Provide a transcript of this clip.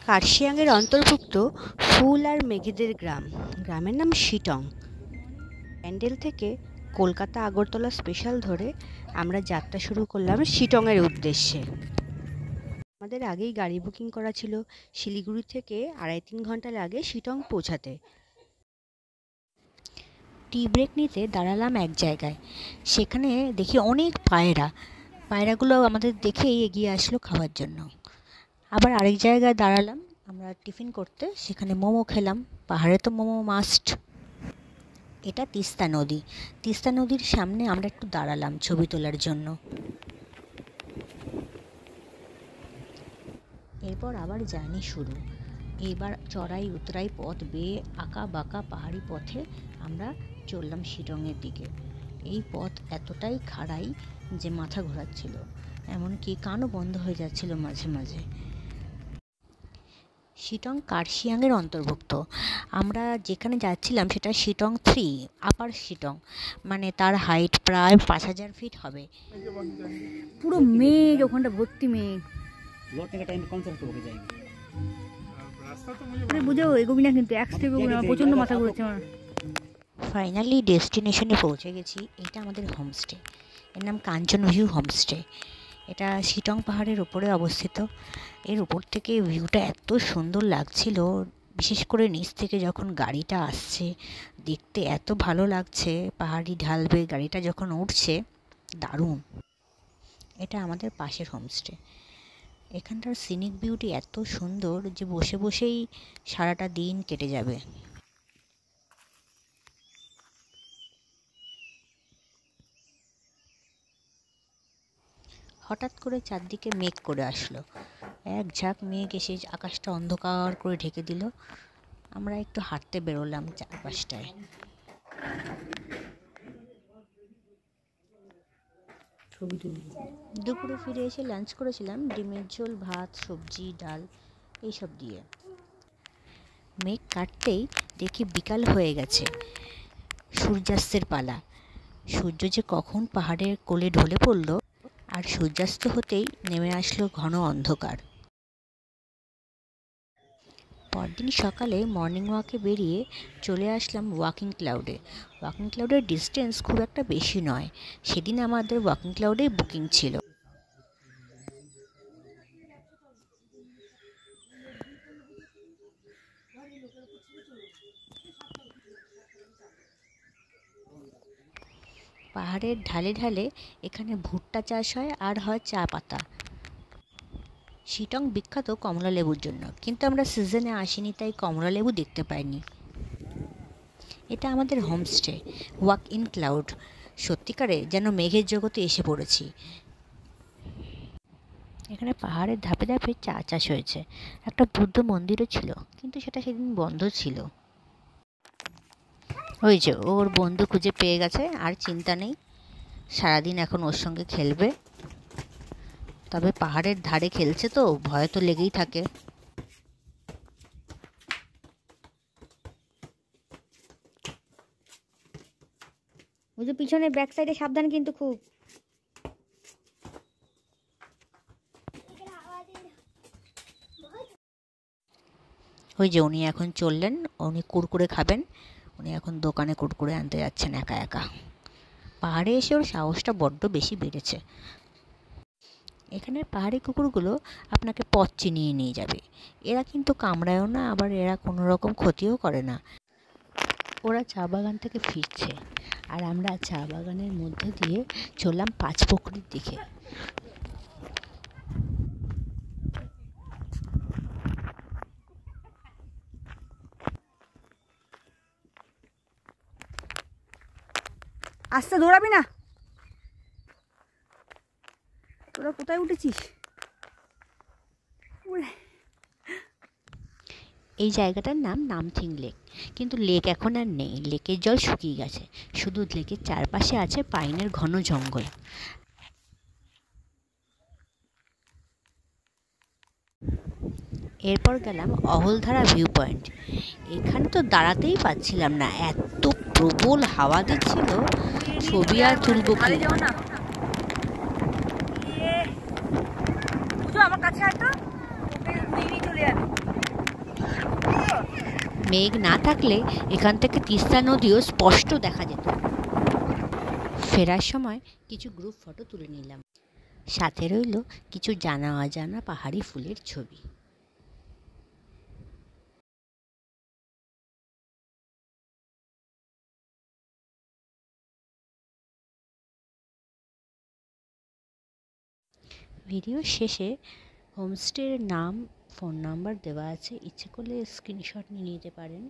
কার্শিয়াংয়ের অন্তর্ভুক্ত ফুল আর মেঘেদের গ্রাম, গ্রামের নাম শিটং। ব্যান্ডেল থেকে কলকাতা আগরতলা স্পেশাল ধরে আমরা যাত্রা শুরু করলাম শিটংয়ের উদ্দেশ্যে। আমাদের আগেই গাড়ি বুকিং করা ছিল, শিলিগুড়ি থেকে 2.5-3 ঘন্টা লাগে শিটং পৌঁছাতে। টি ব্রেক নিতে দাঁড়ালাম এক জায়গায়, সেখানে দেখি অনেক পায়রাগুলো আমাদের দেখেই এগিয়ে আসলো খাওয়ার জন্য। আবার আরেক জায়গায় দাঁড়ালাম আমরা টিফিন করতে, সেখানে মোমো খেলাম, পাহাড়ে তো মোমো মাস্ট। এটা তিস্তা নদীর সামনে আমরা একটু দাঁড়ালাম ছবি তোলার জন্য। এরপর আবার জার্নি শুরু। এবার চড়াই উতরাই পথ বেয়ে আঁকা বাঁকা পাহাড়ি পথে আমরা চললাম শিটংয়ের দিকে। এই পথ এতটাই খাড়াই যে মাথা ঘোরাচ্ছিল, এমনকি কানও বন্ধ হয়ে যাচ্ছিল মাঝে মাঝে। শিটং কার্শিয়াংয়ের অন্তর্ভুক্ত। আমরা যেখানে যাচ্ছিলাম সেটা শিটং 3 আপার শিটং, মানে তার হাইট প্রায় 5000 ফিট হবে। পুরো মেঘ, ওখানটা ভর্তি মেঘ। लौटने का टाइम कौन सा रास्ते होके जाएंगे? আরে বুঝাও এগোবি না কিন্তু, এক স্টেপ এগোবি না, প্রচণ্ড মাথা ঘুরেছে আমার। ফাইনালি ডেস্টিনেশনে পৌঁছে গেছি। এটা আমাদের হোমস্টে, এর নাম কাঞ্চন ভিউ হোমস্টে। এটা শিটং পাহাড়ের ওপরে অবস্থিত। এর ওপর থেকে ভিউটা এত সুন্দর লাগছিল, বিশেষ করে নিচ থেকে যখন গাড়িটা আসছে দেখতে এত ভালো লাগছে। পাহাড়ি ঢাল বেয়ে গাড়িটা যখন উঠছে, দারুণ। এটা আমাদের পাশের হোমস্টে। এখানটার সিনিক বিউটি এত সুন্দর যে বসে বসেই সারাটা দিন কেটে যাবে। হঠাৎ করে চারদিকে মেঘ করে আসলো, এক ঝাঁক মেঘ এসে আকাশটা অন্ধকার করে ঢেকে দিল। আমরা একটু হাঁটতে বেরোলাম চারপাশটায়। দুপুরে ফিরে এসে লাঞ্চ করেছিলাম ডিমের ঝোল, ভাত, সবজি, ডাল এইসব দিয়ে। মেঘ কাটতেই দেখি বিকাল হয়ে গেছে, সূর্যাস্তের পালা। সূর্য যে কখন পাহাড়ের কোলে ঢলে পড়ল, আর সূর্যাস্ত হতেই নেমে আসলো ঘন অন্ধকার। পরদিন সকালে মর্নিং ওয়াকে বেরিয়ে চলে আসলাম ওয়াকিং ক্লাউডে। ওয়াকিং ক্লাউডের ডিস্টেন্স খুব একটা বেশি নয়, সেদিন আমাদের ওয়াকিং ক্লাউডে বুকিং ছিল। পাহাড়ের ঢালে ঢালে এখানে ভুট্টা চাষ হয় আর হয় চা পাতা। শিটং বিখ্যাত কমলা লেবুর জন্য, কিন্তু আমরা সিজনে আসিনি তাই কমলা লেবু দেখতে পাইনি। এটা আমাদের হোমস্টে ওয়াক ইন ক্লাউড। সত্যিকারে যেন মেঘের জগতে এসে পড়েছি। এখানে পাহাড়ের ধাপে ধাপে চা চাষ হয়েছে। একটা বুদ্ধ মন্দিরও ছিল, কিন্তু সেটা সেদিন বন্ধ ছিল। ওই যে ওর বন্ধু খুঁজে পেয়ে গেছে, আর চিন্তা নেই, সারাদিন এখন ওর সঙ্গে খেলবে। তবে পাহাড়ের ধারে খেলছে তো ভয় তো লেগেই থাকে। ওই যে পিছনে ব্যাক সাইডে সাবধান কিন্তু খুব। ওই যে উনি এখন চললেন, উনি কুরকুরে খাবেন। উনি এখন দোকানে কুরকুরে আনতে যাচ্ছেন একা একা। পাহাড়ে এসে ওর সাহসটা বড্ড বেশি বেড়েছে। এখানের পাহাড়ি কুকুরগুলো আপনাকে পথ চিনিয়ে নিয়ে যাবে। এরা কিন্তু কামড়ায়ও না, আবার এরা কোনো রকম ক্ষতিও করে না। ওরা চা বাগান থেকে ফিরছে, আর আমরা চা বাগানের মধ্যে দিয়ে চললাম পাঁচপুকুরির দিকে। আস্তে দৌড়াবি না, তোরা কোথায় উঠেছিস? এই জায়গাটার নাম নামথিং লেক, কিন্তু লেক এখন আর নেই। লেকের জল শুকিয়ে গেছে, শুধু লেকের চারপাশে আছে পাইনের ঘন জঙ্গল। এরপর গেলাম অহলধারা ভিউ পয়েন্ট। এখানে তো দাঁড়াতেই পাচ্ছিলাম না, এত প্রবল হাওয়া দিচ্ছিল, ছবি আর তুলবো কি। আমার কাছে চলে যাবে। মেঘ না থাকলে এখান থেকে তিস্তা নদীও স্পষ্ট দেখা যেত। ফেরার সময় কিছু গ্রুপ ফটো তুলে নিলাম, সাথে রইল কিছু জানা অজানা পাহাড়ি ফুলের ছবি। ভিডিও শেষে হোমস্টের নাম, ফোন নাম্বার দেওয়া আছে, ইচ্ছে করলে স্ক্রিনশট নিয়ে নিতে পারেন।